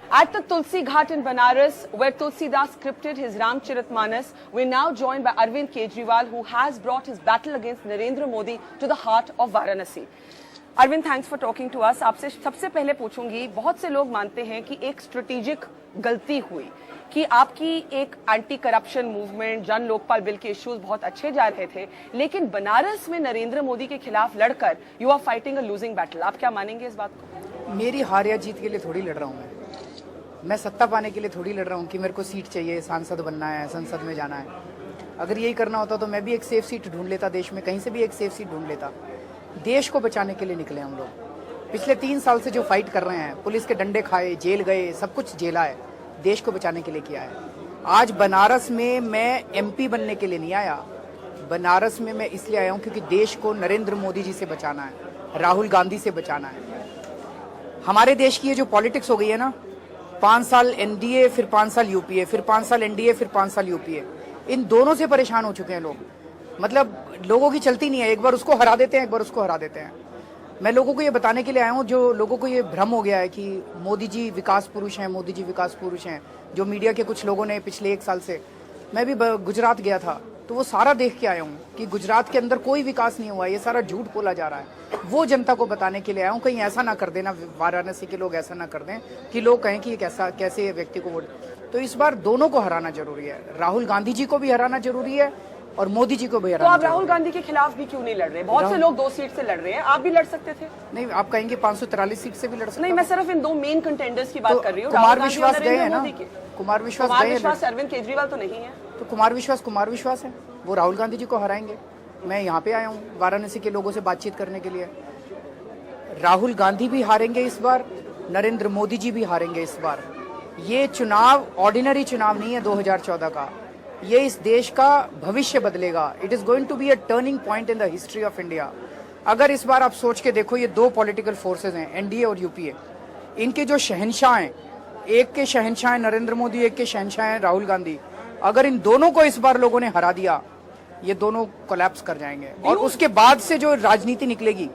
At the Tulsi Ghat in Banaras, where Tulsidas scripted his Ramcharitmanas, we're now joined by Arvind Kejriwal, who has brought his battle against Narendra Modi to the heart of Varanasi. Arvind, thanks for talking to us. आपसे सबसे पहले पूछूंगी, बहुत से लोग मानते हैं कि एक स्ट्रेटेजिक गलती हुई कि आपकी एक एंटी करप्शन मूवमेंट, जन लोकपाल बिल के इश्यूज बहुत अच्छे जा रहे थे, लेकिन बनारस में नरेंद्र मोदी के खिलाफ लड़कर you are fighting a losing battle. आप क्या मानेंगे इस बात को? मेरी हार या जीत के लिए थोड़ी लड़ रहा हूँ मैं सत्ता पाने के लिए थोड़ी लड़ रहा हूँ कि मेरे को सीट चाहिए, सांसद बनना है, संसद में जाना है. अगर यही करना होता तो मैं भी एक सेफ सीट ढूंढ लेता, देश में कहीं से भी एक सेफ सीट ढूंढ लेता. देश को बचाने के लिए निकले हम लोग. पिछले 3 साल से जो फाइट कर रहे हैं, पुलिस के डंडे खाए, जेल गए, सब कुछ झेला है, देश को बचाने के लिए किया है. आज बनारस में मैं एमपी बनने के लिए नहीं आया. बनारस में मैं इसलिए आया हूँ क्योंकि देश को नरेंद्र मोदी जी से बचाना है, राहुल गांधी से बचाना है. हमारे देश की ये जो पॉलिटिक्स हो गई है ना, 5 साल एनडीए, फिर 5 साल यूपीए, फिर 5 साल एनडीए, फिर 5 साल यूपीए, इन दोनों से परेशान हो चुके हैं लोग. मतलब लोगों की चलती नहीं है. एक बार उसको हरा देते हैं, एक बार उसको हरा देते हैं. मैं लोगों को ये बताने के लिए आया हूँ, जो लोगों को ये भ्रम हो गया है कि मोदी जी विकास पुरुष हैं, मोदी जी विकास पुरुष हैं, जो मीडिया के कुछ लोगों ने पिछले 1 साल से. मैं भी गुजरात गया था तो वो सारा देख के आया हूँ कि गुजरात के अंदर कोई विकास नहीं हुआ. ये सारा झूठ बोला जा रहा है. वो जनता को बताने के लिए आया हूँ. कहीं ऐसा ना कर देना, वाराणसी के लोग ऐसा ना कर दें कि लोग कहें कि कैसे व्यक्ति को वोट. तो इस बार दोनों को हराना जरूरी है. राहुल गांधी जी को भी हराना जरूरी है और मोदी जी को भी हराना. तो आप राहुल गांधी के खिलाफ भी क्यों नहीं लड़ रहे? बहुत से लोग 2 सीट से लड़ रहे हैं, आप भी लड़ सकते थे. नहीं, आप कहेंगे 543 सीट से भी लड़ सकते. नहीं, मैं सिर्फ इन 2 मेन कंटेंडर्स की बात कर रही हूँ. कुमार विश्वास गए हैं ना, कुमार विश्वास अरविंद केजरीवाल तो नहीं है. तो कुमार विश्वास है, वो राहुल गांधी जी को हराएंगे. मैं यहाँ पे आया हूँ वाराणसी के लोगों से बातचीत करने के लिए. राहुल गांधी भी हारेंगे इस बार, नरेंद्र मोदी जी भी हारेंगे इस बार. ये चुनाव ऑर्डिनरी चुनाव नहीं है 2014 का. ये इस देश का भविष्य बदलेगा. It is going to be a turning point in the history of India. अगर इस बार आप सोच के देखो, ये 2 पॉलिटिकल फोर्सेज हैं, एनडीए और यूपीए. इनके जो शहंशाह हैं, एक के शहंशाह हैं नरेंद्र मोदी, एक के शहंशाह हैं राहुल गांधी. अगर इन दोनों को इस बार लोगों ने हरा दिया, ये दोनों कोलैप्स कर जाएंगे. और उसके बाद से जो राजनीति निकलेगी,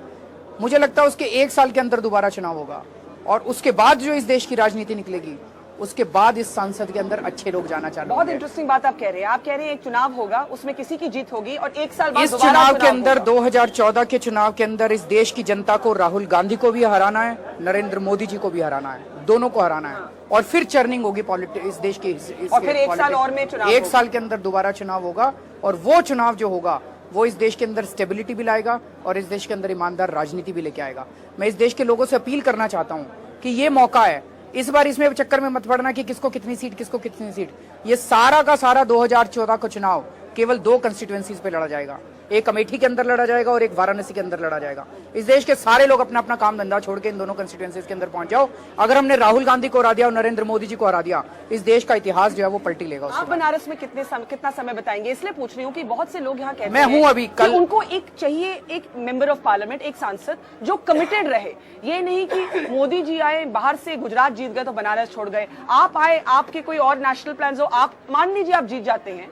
मुझे लगता है उसके 1 साल के अंदर दोबारा चुनाव होगा. और उसके बाद जो इस देश की राजनीति निकलेगी, उसके बाद इस संसद के अंदर अच्छे लोग जाना चाहते हैं. बहुत इंटरेस्टिंग बात आप कह रहे हैं. आप कह रहे हैं एक चुनाव होगा, उसमें किसी की जीत होगी और 1 साल बाद इस चुनाव के अंदर 2014 के चुनाव के अंदर इस देश की जनता को राहुल गांधी को भी हराना है, नरेंद्र मोदी जी को भी हराना है. दोनों को हराना है. और फिर चर्निंग होगी पॉलिटिक्स इस देश की. और फिर 1 साल और में चुनाव, 1 साल के अंदर दोबारा चुनाव होगा. और वो चुनाव जो होगा, वो इस देश के अंदर स्टेबिलिटी भी लाएगा और इस देश के अंदर ईमानदार राजनीति भी लेके आएगा. मैं इस देश के लोगों से अपील करना चाहता हूँ कि ये मौका है. इस बार इसमें चक्कर में मत पड़ना कि किसको कितनी सीट. ये सारा का सारा 2014 का चुनाव केवल 2 कंस्टिट्यूएंसीज पे लड़ा जाएगा. एक अमेठी के अंदर लड़ा जाएगा और एक वाराणसी के अंदर लड़ा जाएगा. इस देश के सारे लोग अपना अपना काम धंधा छोड़ के इन दोनों कंस्टिट्यूएंसीज के अंदर पहुंच जाओ. अगर हमने राहुल गांधी को हरा दिया और नरेंद्र मोदी जी को हरा दिया, इस देश का इतिहास जो है वो पलटी लेगा. आप बनारस में कितना समय बताएंगे? इसलिए पूछ रही हूँ कि बहुत से लोग यहाँ कहते हैं, मैं हूँ अभी कल, उनको एक चाहिए, एक मेंबर ऑफ पार्लियामेंट, एक सांसद जो कमिटेड रहे. ये नहीं कि मोदी जी आए, बाहर से गुजरात जीत गए तो बनारस छोड़ गए. आप आए, आपके कोई और नेशनल प्लान हो, आप मान लीजिए आप जीत जाते हैं.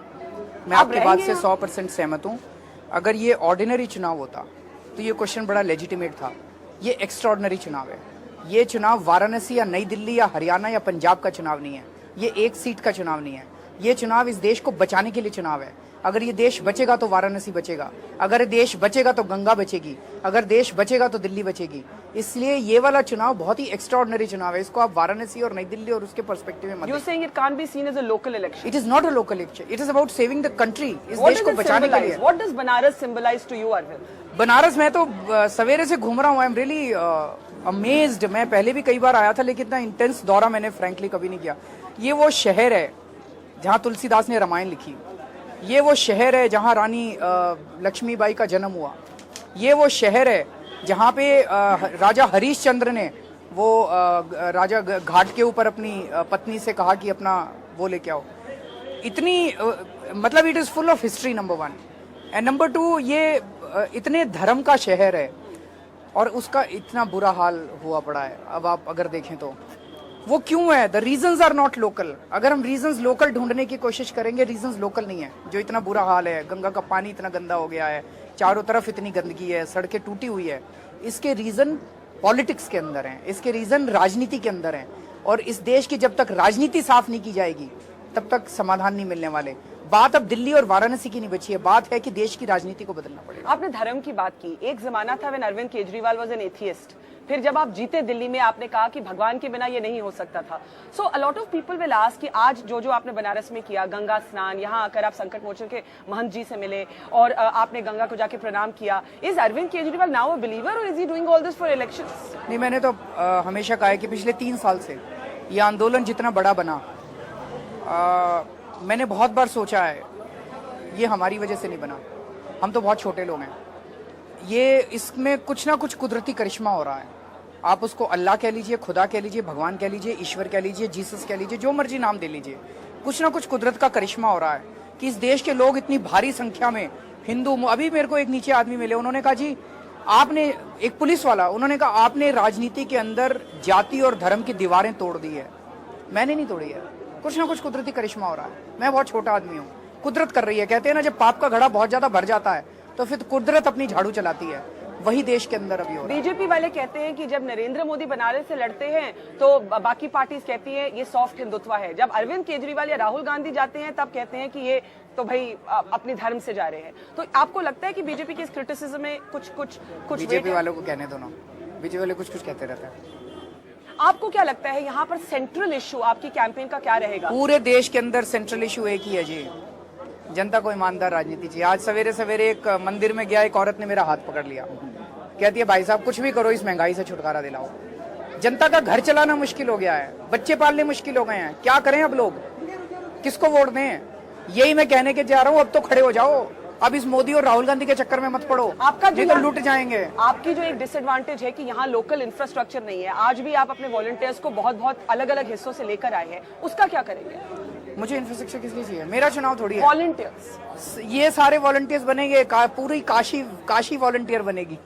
मैं आपकी बात से 100% सहमत हूँ. अगर ये ऑर्डिनरी चुनाव होता तो ये क्वेश्चन बड़ा लेजिटिमेट था. ये एक्स्ट्राऑर्डिनरी चुनाव है. ये चुनाव वाराणसी या नई दिल्ली या हरियाणा या पंजाब का चुनाव नहीं है. ये 1 सीट का चुनाव नहीं है. ये चुनाव इस देश को बचाने के लिए चुनाव है. अगर ये देश बचेगा तो वाराणसी बचेगा, अगर देश बचेगा तो गंगा बचेगी, अगर देश बचेगा तो दिल्ली बचेगी. इसलिए ये वाला चुनाव बहुत ही एक्स्ट्राऑर्डिनरी चुनाव है. इसको आप वाराणसी और नई दिल्ली और उसके पर्सपेक्टिव में मत. You're saying it can't be seen as a local election. It is not a local election. It is about saving the country. इस देश को बचाने के लिए. What does Banaras symbolize to you, Arvind? Banaras में तो सवेरे से घूम रहा हूँ. I am really amazed. मैं पहले भी कई बार आया था, लेकिन इतना इंटेंस दौरा मैंने फ्रैंकली कभी नहीं किया. ये वो शहर है जहाँ तुलसीदास ने रामायण लिखी. ये वो शहर है जहाँ रानी लक्ष्मीबाई का जन्म हुआ. ये वो शहर है जहाँ पे राजा हरीश चंद्र ने वो राजा घाट के ऊपर अपनी पत्नी से कहा कि अपना वो लेके आओ. इतनी मतलब it is full of history, number 1. And number 2, ये इतने धर्म का शहर है और उसका इतना बुरा हाल हुआ पड़ा है. अब आप अगर देखें तो वो क्यों है? The reasons are not local. अगर हम रीजंस लोकल ढूंढने की कोशिश करेंगे, रीजंस लोकल नहीं है. जो इतना बुरा हाल है, गंगा का पानी इतना गंदा हो गया है, चारों तरफ इतनी गंदगी है, सड़कें टूटी हुई है, इसके रीजन पॉलिटिक्स के अंदर हैं, इसके रीजन राजनीति के अंदर हैं. और इस देश की जब तक राजनीति साफ नहीं की जाएगी तब तक समाधान नहीं मिलने वाले। बात अब दिल्ली और वाराणसी की नहीं बची है, बात है कि देश की राजनीति को बदलना पड़ेगा। आपने धर्म की बात की। एक जमाना था when Arvind Kejriwal was an atheist. फिर जब आप जीते दिल्ली में, आपने कहा कि भगवान के बिना ये नहीं हो सकता था। So a lot of people will ask कि आज जो जो आपने बनारस में किया, गंगा स्नान, यहाँ आकर आप संकट मोचन के महंत जी से मिले और आपने गंगा को जाके प्रणाम किया, is Arvind Kejriwal now a believer और is he doing all this for elections? नहीं, मैंने तो हमेशा कहा है कि पिछले 3 साल से ये आंदोलन जितना बड़ा बना, मैंने बहुत बार सोचा है ये हमारी वजह से नहीं बना, हम तो बहुत छोटे लोग हैं। ये इसमें कुछ ना कुछ कुदरती करिश्मा हो रहा है। आप उसको अल्लाह कह लीजिए, खुदा कह लीजिए, भगवान कह लीजिए, ईश्वर कह लीजिए, जीसस कह लीजिए, जो मर्जी नाम दे लीजिए, कुछ ना कुछ कुदरत का करिश्मा हो रहा है कि इस देश के लोग इतनी भारी संख्या में हिंदू, अभी मेरे को एक नीचे आदमी मिले, उन्होंने कहा जी आपने, एक पुलिस वाला, उन्होंने कहा आपने राजनीति के अंदर जाति और धर्म की दीवारें तोड़ दी है। मैंने नहीं तोड़ी है, कुछ ना कुछ कुदरती करिश्मा हो रहा है। मैं बहुत छोटा आदमी हूँ, कुदरत कर रही है। कहते हैं ना, जब पाप का घड़ा बहुत ज्यादा भर जाता है तो फिर कुदरत अपनी झाड़ू चलाती है। वही देश के अंदर अभी हो रहा है। बीजेपी वाले कहते हैं कि जब नरेंद्र मोदी बनारस से लड़ते हैं तो बाकी पार्टीज कहती हैं ये सॉफ्ट हिंदुत्व है। जब अरविंद केजरीवाल या राहुल गांधी जाते हैं तब कहते हैं कि ये तो भाई अपने धर्म से जा रहे हैं। तो आपको लगता है कि बीजेपी के इस क्रिटिसिज्म में कुछ बीजेपी वालों को कहने दो ना, बीजेपी वाले कुछ कहते रहते हैं। आपको क्या लगता है यहाँ पर सेंट्रल इशू आपकी कैंपेन का क्या रहेगा? पूरे देश के अंदर सेंट्रल इशू एक ही है जी, जनता को ईमानदार राजनीति चाहिए। आज सवेरे सवेरे एक मंदिर में गया, एक औरत ने मेरा हाथ पकड़ लिया, कहती है भाई साहब कुछ भी करो, इस महंगाई से छुटकारा दिलाओ। जनता का घर चलाना मुश्किल हो गया है, बच्चे पालने मुश्किल हो गए हैं, क्या करें अब लोग, किसको वोट दें? यही मैं कहने के जा रहा हूँ, अब तो खड़े हो जाओ, अब इस मोदी और राहुल गांधी के चक्कर में मत पड़ो, आपका जो तो लूट जाएंगे। आपकी जो एक डिसएडवांटेज है कि यहाँ लोकल इंफ्रास्ट्रक्चर नहीं है। आज भी आप अपने वॉलंटियर्स को बहुत बहुत अलग अलग हिस्सों से लेकर आए हैं, उसका क्या करेंगे? मुझे इंफ्रास्ट्रक्चर किस लिए चाहिए? मेरा चुनाव थोड़ी है। वॉलंटियर्स, ये सारे वॉलंटियर्स बनेंगे, पूरी काशी वॉलंटियर बनेगी,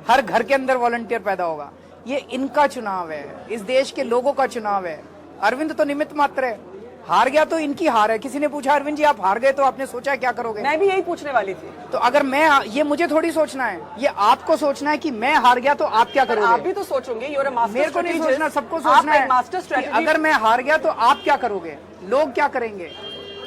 हर घर के अंदर वॉलंटियर पैदा होगा। ये इनका चुनाव है, इस देश के लोगों का चुनाव है। अरविंद तो निमित्त मात्र है, हार गया तो इनकी हार है। किसी ने पूछा अरविंद जी आप हार गए तो आपने सोचा क्या करोगे? मैं भी यही पूछने वाली थी। तो अगर मैं, ये मुझे थोड़ी सोचना है, ये आपको सोचना है कि मैं हार गया तो आप क्या करोगे? आप भी तो सोचोगे, you're a master मेरे को नहीं strategist। सोचना, सबको सोचना है मास्टर कि स्ट्रेटेजी। अगर मैं हार गया तो आप क्या करोगे, लोग क्या करेंगे,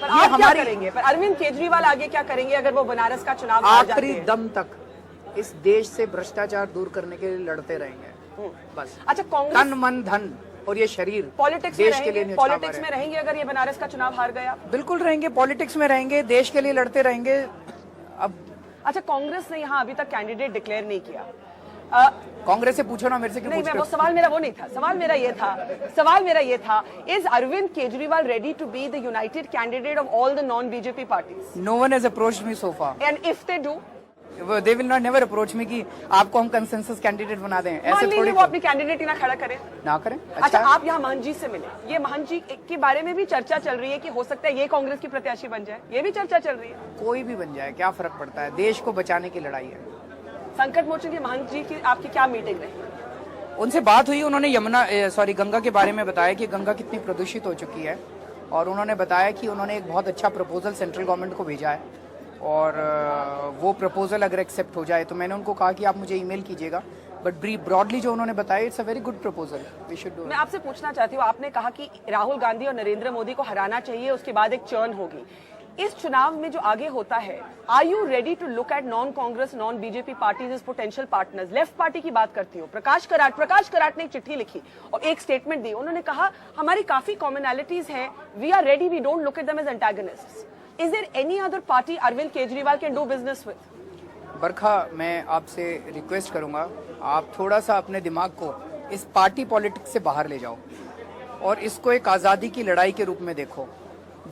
पर आप क्या करेंगे? पर अरविंद केजरीवाल आगे क्या करेंगे अगर वो बनारस का चुनाव हार जाते आखिरी हैं? दम तक इस देश से भ्रष्टाचार दूर करने के लिए लड़ते रहेंगे बस। अच्छा, कांग्रेस तन मन धन और ये शरीर पॉलिटिक्स देश के लिए पॉलिटिक्स में रहेंगे अगर ये बनारस का चुनाव हार गया? बिल्कुल रहेंगे, पॉलिटिक्स में रहेंगे, देश के लिए लड़ते रहेंगे। अब अच्छा, कांग्रेस ने यहाँ अभी तक कैंडिडेट डिक्लेयर नहीं किया। कांग्रेस से पूछो ना, मेरे से क्यों नहीं, पूछ मैं रहे वो हो? सवाल मेरा वो नहीं था। सवाल मेरा ये था, is Arvind Kejriwal ready to be the united candidate of all the non BJP parties? No one has approached me so far and if they do, they will not never approach me कि आपको हम कंसेंसस कैंडिडेट बना दें, मान ऐसे लीजिए थोड़ी वो अपनी कैंडिडेट ही ना खड़ा करें। ना करें। अच्छा, आप यहाँ महंत जी से मिले, ये महंत जी के बारे में भी चर्चा चल रही है कि हो सकता है ये कांग्रेस की प्रत्याशी बन जाए, ये भी चर्चा चल रही है। कोई भी बन जाए क्या फर्क पड़ता है, देश को बचाने की लड़ाई है। संकट मोचन के महंत जी की आपकी क्या मीटिंग रही? उनसे बात हुई, उन्होंने गंगा के बारे में बताया कि गंगा कितनी प्रदूषित हो चुकी है, और उन्होंने बताया कि उन्होंने एक बहुत अच्छा प्रपोजल सेंट्रल गवर्नमेंट को भेजा है, और वो प्रपोजल अगर एक्सेप्ट हो जाए तो मैंने उनको कहा कि आप मुझे ईमेल कीजिएगा, बट ब्रॉडली जो उन्होंने बताया, it's a very good proposal, we should do. मैं आपसे पूछना चाहती हूँ, आपने कहा कि राहुल गांधी और नरेंद्र मोदी को हराना चाहिए, उसके बाद एक चर्न होगी। इस चुनाव में जो आगे होता है, are you ready to look at non Congress non BJP parties as potential partners? Left party की बात करती हूँ, प्रकाश कराट ने एक चिट्ठी लिखी और एक स्टेटमेंट दी। उन्होंने कहा हमारी काफी कॉमनैलिटीज हैं, we are ready, we don't look at them as antagonists. Is there any other party Arvind Kejriwal can do business with? Barkha, मैं आपसे रिक्वेस्ट करूंगा, आप थोड़ा सा अपने दिमाग को इस पार्टी पॉलिटिक्स से बाहर ले जाओ और इसको एक आज़ादी की लड़ाई के रूप में देखो।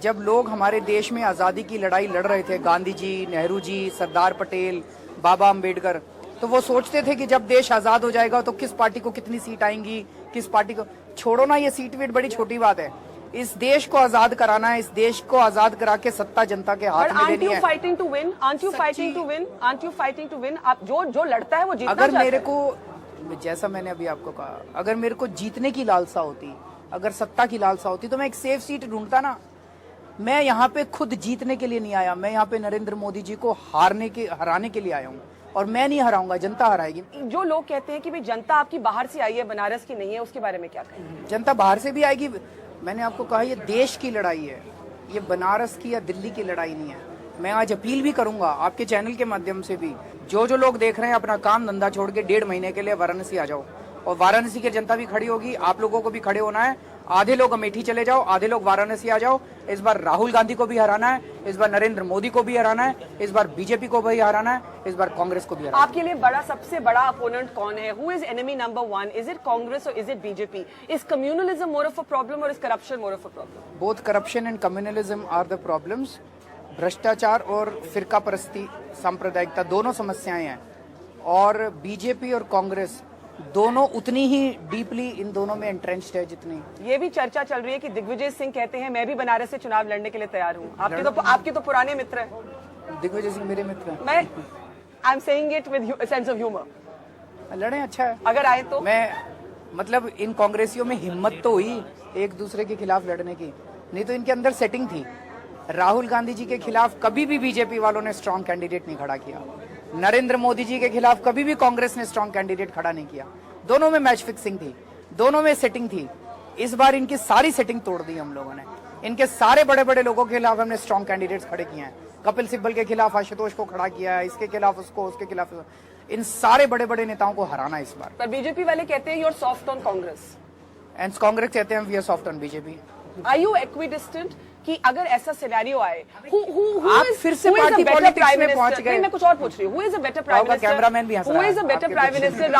जब लोग हमारे देश में आज़ादी की लड़ाई लड़ रहे थे, गांधी जी, नेहरू जी, सरदार पटेल, बाबा अम्बेडकर, तो वो सोचते थे कि जब देश आज़ाद हो जाएगा तो किस पार्टी को कितनी सीट आएंगी, किस पार्टी को। छोड़ो ना, ये सीट वीट बड़ी छोटी बात है। इस देश को आजाद कराना है, इस देश को आजाद करा के सत्ता जनता के हाथ में देनी है। Fighting to win, aren't you fighting to win? आप जो लड़ता है वो जीतना अगर चाहता है। मेरे को, जैसा मैंने अभी आपको कहा, अगर मेरे को जीतने की लालसा होती, अगर सत्ता की लालसा होती, तो मैं एक सेफ सीट ढूंढता ना। मैं यहाँ पे खुद जीतने के लिए नहीं आया, मैं यहाँ पे नरेंद्र मोदी जी को हराने के लिए आया हूँ। और मैं नहीं हराऊंगा, जनता हराएगी। जो लोग कहते हैं कि भाई जनता आपकी बाहर से आई है, बनारस की नहीं है, उसके बारे में क्या कहें? जनता बाहर से भी आएगी। मैंने आपको कहा ये देश की लड़ाई है, ये बनारस की या दिल्ली की लड़ाई नहीं है। मैं आज अपील भी करूंगा आपके चैनल के माध्यम से भी, जो लोग देख रहे हैं अपना काम धंधा छोड़ के 1.5 महीने के लिए वाराणसी आ जाओ, और वाराणसी की जनता भी खड़ी होगी, आप लोगों को भी खड़े होना है। आधे लोग अमेठी चले जाओ, आधे लोग वाराणसी आ जाओ। इस बार राहुल गांधी को भी हराना है, इस बार नरेंद्र मोदी को भी हराना है, इस बार बीजेपी को भी हराना है, इस बार कांग्रेस को भी हराना है। आपके लिए सबसे बड़ा अपोनेंट कौन है? Who is enemy number 1? Is it Congress और is it BJP? Is communalism more of a problem और is corruption more of a problem? Both corruption and communalism are the problems. भ्रष्टाचार और फिरका परस्ती, सांप्रदायिकता दोनों समस्याएं हैं, और बीजेपी और कांग्रेस दोनों उतनी ही डीपली इन दोनों में एंट्रेंच्ड है जितनी। ये भी चर्चा चल रही है कि दिग्विजय सिंह कहते हैं मैं भी बनारस से चुनाव लड़ने के लिए तैयार हूँ। आपके तो पुराने मित्र हैं। दिग्विजय सिंह मेरे मित्र हैं। मैं I am saying it with sense of humour. लड़े, अच्छा है। अगर आए तो मैं मतलब इन कांग्रेसियों में हिम्मत तो हुई एक दूसरे के खिलाफ लड़ने की, नहीं तो इनके अंदर सेटिंग थी। राहुल गांधी जी के खिलाफ कभी भी बीजेपी वालों ने स्ट्रांग कैंडिडेट नहीं खड़ा किया, नरेंद्र मोदी जी के खिलाफ कभी भी कांग्रेस ने स्ट्रांग कैंडिडेट खड़ा नहीं किया। दोनों में मैच फिक्सिंग थी, दोनों में सेटिंग थी। इस बार इनकी सारी सेटिंग तोड़ दी हम लोगों ने। इनके सारे बड़े बड़े लोगों के खिलाफ हमने स्ट्रांग कैंडिडेट्स खड़े किए हैं। कपिल सिब्बल के खिलाफ आशुतोष को खड़ा किया है, इसके खिलाफ उसको, उसके खिलाफ। इन सारे बड़े बड़े नेताओं को हराना इस बार। पर बीजेपी वाले कहते हैं you are soft on Congress and Congress कहते हैं we are soft on BJP. Are you equidistant कि अगर ऐसा सिनेरियो आए, आप फिर से पार्टी पॉलिटिक्स में पहुंच गए। मैं कुछ और पूछ रही हूँ, who is a better prime minister? Cameraman भी हंस रहा है। Who is a better prime minister,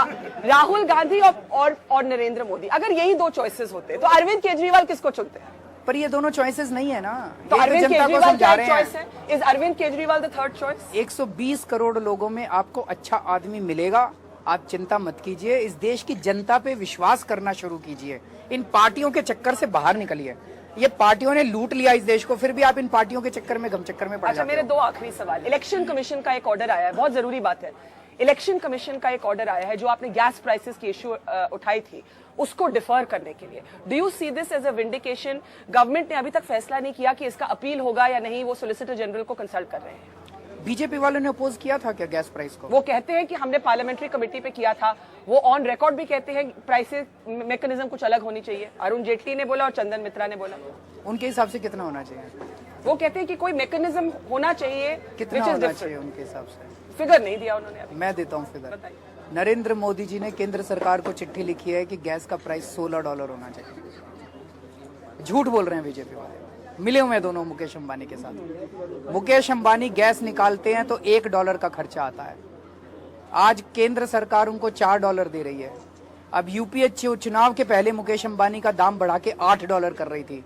Rahul Gandhi और नरेंद्र मोदी? अगर यही दो चॉइसेस होते तो अरविंद केजरीवाल किसको चुनते? पर ये दोनों चॉइसेस नहीं है ना, तो अरविंद केजरीवाल क्या चॉइस है? Is Arvind Kejriwal the third choice? 120 crore लोगों में आपको अच्छा आदमी मिलेगा, आप चिंता मत कीजिए। इस देश की जनता पे विश्वास करना शुरू कीजिए, इन पार्टियों के चक्कर से बाहर निकलिए। ये पार्टियों ने लूट लिया इस देश को, फिर भी आप इन पार्टियों के चक्कर में गम चक्कर में पड़ जाते हो। मेरे दो आखिरी सवाल। इलेक्शन कमीशन का एक ऑर्डर आया है, बहुत जरूरी बात है। इलेक्शन कमीशन का एक ऑर्डर आया है जो आपने गैस प्राइसेस की इश्यू उठाई थी, उसको डिफर करने के लिए। Do you see this as a vindication? Government ने अभी तक फैसला नहीं किया कि इसका अपील होगा या नहीं, वो सोलिसिटर जनरल को कंसल्ट कर रहे हैं। बीजेपी वालों ने अपोज किया था क्या गैस प्राइस को? वो कहते हैं कि हमने पार्लियामेंट्री कमेटी पे किया था, वो ऑन रिकॉर्ड भी कहते हैं प्राइसेस मैकेनिज्म कुछ अलग होनी चाहिए। अरुण जेटली ने बोला और चंदन मित्रा ने बोला। उनके हिसाब से कितना होना चाहिए? वो कहते हैं कि कोई मैकेनिज्म होना चाहिए। कितना होना चाहिए उनके हिसाब से? फिगर नहीं दिया उन्होंने अभी। मैं देता हूँ फिगर। नरेंद्र मोदी जी ने केंद्र सरकार को चिट्ठी लिखी है कि गैस का प्राइस $16 होना चाहिए। झूठ बोल रहे हैं बीजेपी वाले, मिले हुए हैं दोनों मुकेश अंबानी के साथ। मुकेश अंबानी गैस निकालते हैं तो $1 का खर्चा आता है। आज केंद्र सरकार उनको $4 दे रही है। अब यूपीए चुनाव के पहले मुकेश अंबानी का दाम बढ़ा के $8 कर रही थी,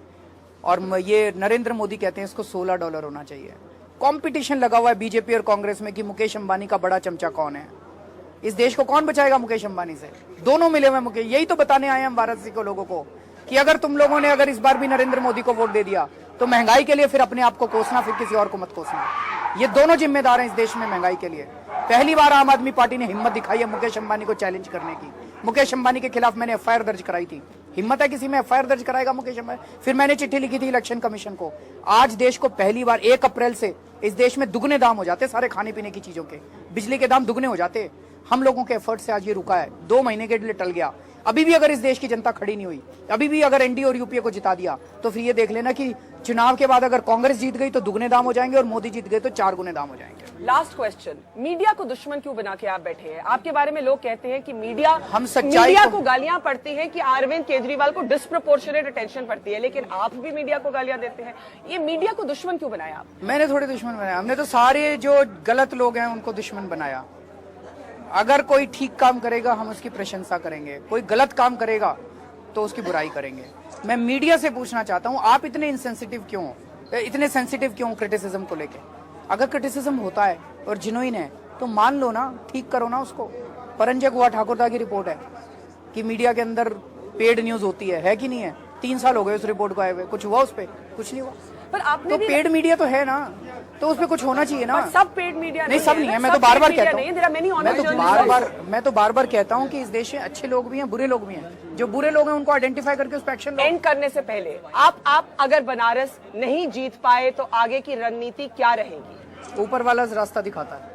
और ये नरेंद्र मोदी कहते हैं इसको $16 होना चाहिए। कंपटीशन लगा हुआ है बीजेपी और कांग्रेस में कि मुकेश अंबानी का बड़ा चमचा कौन है। इस देश को कौन बचाएगा मुकेश अंबानी से? दोनों मिले हुए मुकेश। यही तो बताने आए हम वाराणसी को लोगों को कि अगर तुम लोगों ने अगर इस बार भी नरेंद्र मोदी को वोट दे दिया तो महंगाई के लिए फिर अपने आप को कोसना, फिर किसी और को मत कोसना। ये दोनों जिम्मेदार हैं इस देश में महंगाई के लिए। पहली बार आम आदमी पार्टी ने हिम्मत दिखाई है मुकेश अंबानी को चैलेंज करने की। मुकेश अंबानी के खिलाफ मैंने एफआईआर दर्ज कराई थी। हिम्मत है किसी में एफआईआर दर्ज कराएगा मुकेश अंबानी? फिर मैंने चिट्ठी लिखी थी इलेक्शन कमीशन को। आज देश को पहली बार 1 अप्रैल से इस देश में दुगने दाम हो जाते, सारे खाने पीने की चीजों के, बिजली के दाम दुगने हो जाते। हम लोगों के एफर्ट से आज ये रुका है, 2 महीने के लिए टल गया। अभी भी अगर इस देश की जनता खड़ी नहीं हुई, अभी भी अगर एनडीए और यूपीए को जिता दिया, तो फिर ये देख लेना कि चुनाव के बाद अगर कांग्रेस जीत गई तो दुगने दाम हो जाएंगे और मोदी जीत गए तो 4 गुने दाम हो जाएंगे। लास्ट क्वेश्चन, मीडिया को दुश्मन क्यों बना के आप बैठे हैं? आपके बारे में लोग कहते हैं कि मीडिया को गालियां पड़ती है कि अरविंद केजरीवाल को डिस्प्रोपोर्शनेट अटेंशन पड़ती है, लेकिन आप भी मीडिया को गालियां देते हैं। ये मीडिया को दुश्मन क्यों बनाया आप? मैंने थोड़े दुश्मन बनाया, हमने तो सारे जो गलत लोग हैं उनको दुश्मन बनाया। अगर कोई ठीक काम करेगा हम उसकी प्रशंसा करेंगे, कोई गलत काम करेगा तो उसकी बुराई करेंगे। मैं मीडिया से पूछना चाहता हूं, आप इतने इनसेंसिटिव क्यों, इतने सेंसिटिव क्यों क्रिटिसिज्म को लेके? अगर क्रिटिसिज्म होता है और जिनोइन है तो मान लो ना, ठीक करो ना उसको। परंजय गुहा ठाकुरदा की रिपोर्ट है कि मीडिया के अंदर पेड न्यूज होती है कि नहीं है? 3 साल हो गए उस रिपोर्ट को आए हुए, कुछ हुआ उस पर? कुछ नहीं हुआ। पर आपने तो पेड मीडिया तो है ना, तो उसमें कुछ होना चाहिए ना। सब पेड मीडिया नहीं, सब नहीं है। मैं तो बार बार कहता हूँ, मैं तो बार बार कहता हूँ कि इस देश में अच्छे लोग भी हैं, बुरे लोग भी हैं। जो बुरे लोग हैं उनको आइडेंटिफाई करके उस पर एक्शन लो। एंड करने से पहले आप अगर बनारस नहीं जीत पाए तो आगे की रणनीति क्या रहेगी? ऊपर वाला रास्ता दिखाता है।